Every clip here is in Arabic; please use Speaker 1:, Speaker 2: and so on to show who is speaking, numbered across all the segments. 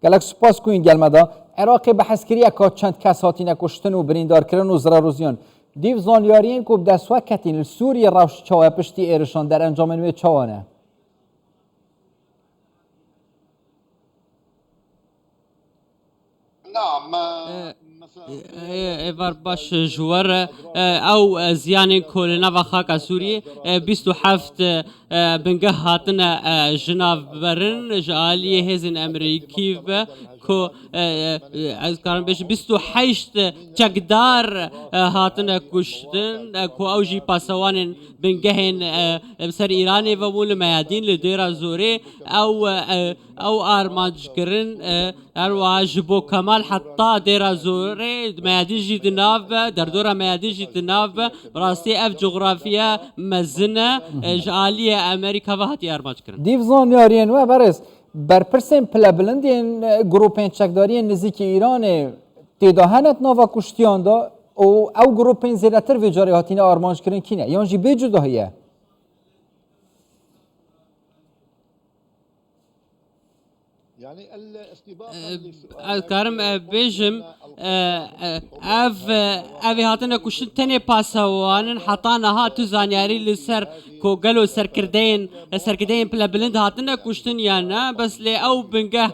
Speaker 1: گلک سپاس کوین گلمدا عراق بحث کریه که چند کس هاتین کشتن و بریندار کردن و ضرروزیان دیو زانیاریین که دستوا کتین سوریه روش چاوه پشتی ایرشان در انجام نوی چاوانه
Speaker 2: نعم
Speaker 3: ایوار باش جوار او زیان کولنا و خاک سوریه 27 بنگه هاتن جناف برن جالی هزین امریکی و کو از کارم بیش 28 چقدار هاتن کشتن کو اوجی پاسوان بنگهن سر ایرانی و مول میادین لدیرا زوره او آرمانج کرن واجبو کمال حتی دیرا زوره میادین جید ناو در دورا میادین جید ناو راستی اف جغرافیا مزنه جالی امریکا و هاتی آرمانج کرن
Speaker 1: دیو زانیاریین و برس برپرسین پلبلندین گروپین چکداری نزدیک ایران تداهنت نوا کشتیان دا او گروپین زیرتر و جاری هاتین آرمانج کرن کینه یان جی به جداهیه
Speaker 3: از کارم بیشم اوی هاتن کشتن تنه پاسوانن حتا نها تو زانیاری لسر کو گلو سرکردین پلا بلند هاتن کشتن یا نه بس لی او بنگه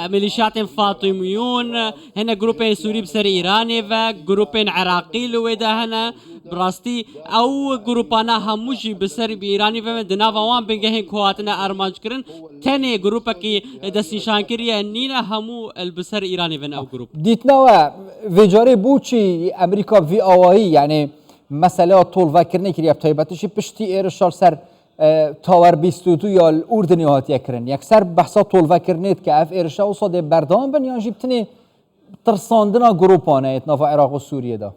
Speaker 3: ملیشیات فاطمیون هنه گروپین سوری بسر ایرانی و گروپین عراقی لویده هنه براستی او گروپانا هموشی بسر ایرانی و دناوان بنگه هن کواتنا ارمانج کرن تنه گروپا کی دست نشان کریه نینا همو البسر ایرانی و او گروپ
Speaker 1: دیتنا ویجاری بوچی امریکا وی آوایی یعنی مسئله طول وکرنی کریه بتایبتشی پشتی ایرشار سر تاور 22 یا الاردنی هاتیه کرن یک سر بحثا طول وکرنید که اف ایرشا و صاده بردان بن یا جیبتنی ترساندنا گروپانه اتنافا عراق و سوریه دا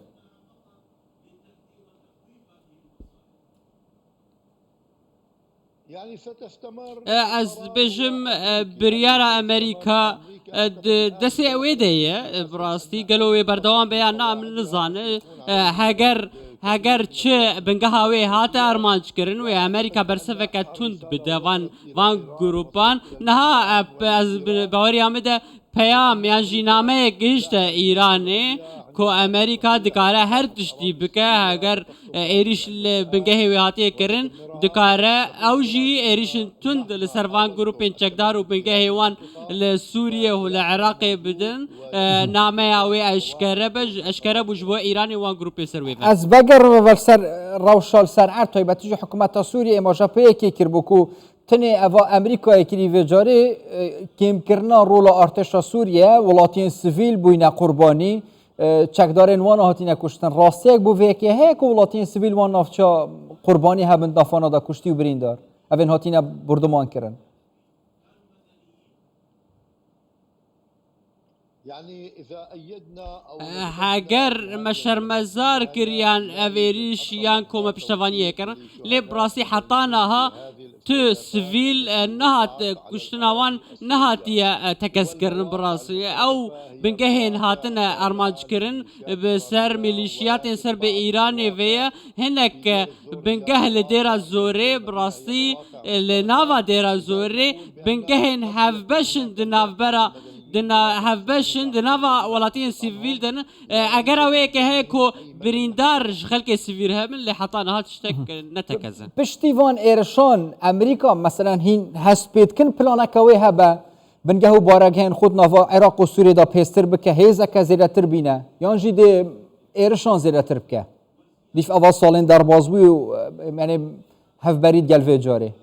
Speaker 3: از بجم بریار امریکا دستی اویده براستی گلوی بردوان بیان نام نزانه هگر چه بنگهاوی هات ارمانج کرن و امریکا برسفک تند بده وان گروپان نها از باوری آمده پیام یا جینامه گشت ایرانی کو امریکا دکاره هر تشتی بکه اگر ایریش بنگه ویاتی کرن دکاره اوجی ایریش تند لسروان گروپین چکدار و بنگه وان لسوریه و لعراق بدن نامه اوی اشکره بجبو ایرانی وان گروپی سروی
Speaker 1: از بگر و سر روشال سر ارتای بتیجو حکومت سوریه اماجا پیکی کربکو تنه اوا امریکا اکری وجاره کم کرنا رولا ارتش سوریه ولاتین سیویل بوینا قربانی چکدارن وان هاتین کشتن راستی یک بو ویکی هک ولاتین سیویل وان نافچا قربانی هبن دافانا دا کشتی و بریندار اوین هاتین بردمان کرن
Speaker 3: هاگر مشرمزار کریان اویریش یان کوم پشتوانیه کرن لی براسی حطانها تو سویل نهات کشتناوان نهاتیه تکس کرن براسی او بنگهین هاتن ارمانج کرن بسر ملیشیات سر به ایرانی ویا هنک بنگه لدیرا زوره براسی لناوا دیرا زوره بنگهین هفبشن دنافبرا دنا هفبشن دناوا ولاتین سیویل دن اگر اوه که هیکو بریندار خلق سیویر هم اللي حطانا هات اشتك نتكزن
Speaker 1: پشتیوان ایرشان امریکا مثلا هین هسپید کن پلانا کوی هبه بنگهو بارگهن خود ناوا عراق و سوریه دا پیستر بکه هیزه که زیرتر بینه یان جی ده ایرشان زیرتر بکه دیف اول سالین در بازبوی یعنی هف برید گلوه جاره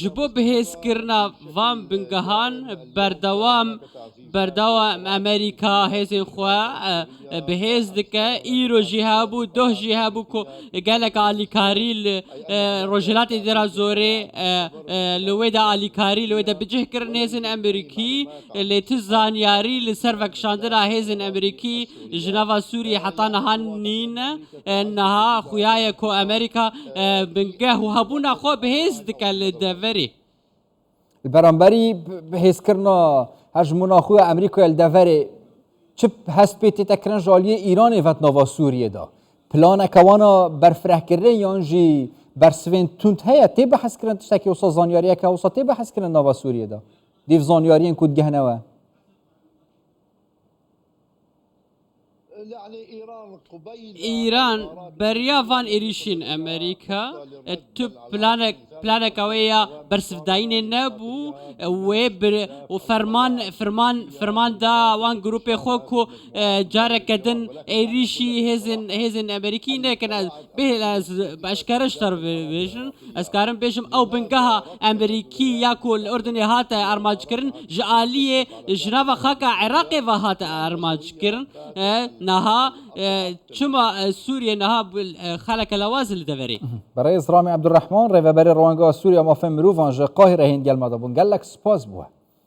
Speaker 3: جبو بهیز کرنا وام بنگهان بردوام امریکا هزین خوا بهیز دکه ایرو جهابو ده جهابو کو گلک آلیکاری رجلات درا زوره لویدا آلیکاری لویدا بجه کرن هزین امریکی لیت زانیاری لسر وکشاندرا هزین امریکی جنوا سوری حتا نهان نین انها خویای کو امریکا بنگه و هبون خو بهیز دکل دوری
Speaker 1: البرانبری بهیز کرنا هجمونا خوی امریکا الدوری چه هست پیتی تکرن جالی ایران وقت نوا سوریه دا پلان کوانا برفره کرده یانجی برسوین تونت هەیە تێ بەحەز کردن تشتێکی وسە زانیاریەکە وسە تێ بەحەزکردن ناوا سووریەدا دیف زانیاریین کود گەهنەوە
Speaker 3: إيران بريافان إيريشين أمريكا تو بلانك أويا برسفداين نبو وفرمان دا وان جروب خوكو جارك كدن إيريشي هزن أمريكي لكن به بأشكارش ترفيشن أسكارن بيشم أو بنجها أمريكي ياكل الأردن هات أرماج كرن جالية جنابا خاكا عراقي وهات أرماج كرن نها شما سوريا نها خلق لوازل دوري
Speaker 1: برای رامي عبد الرحمن رهبر روانگاه سوریا مافهم مروفان جا قاهره هند گل مدابون گلک سپاس بوه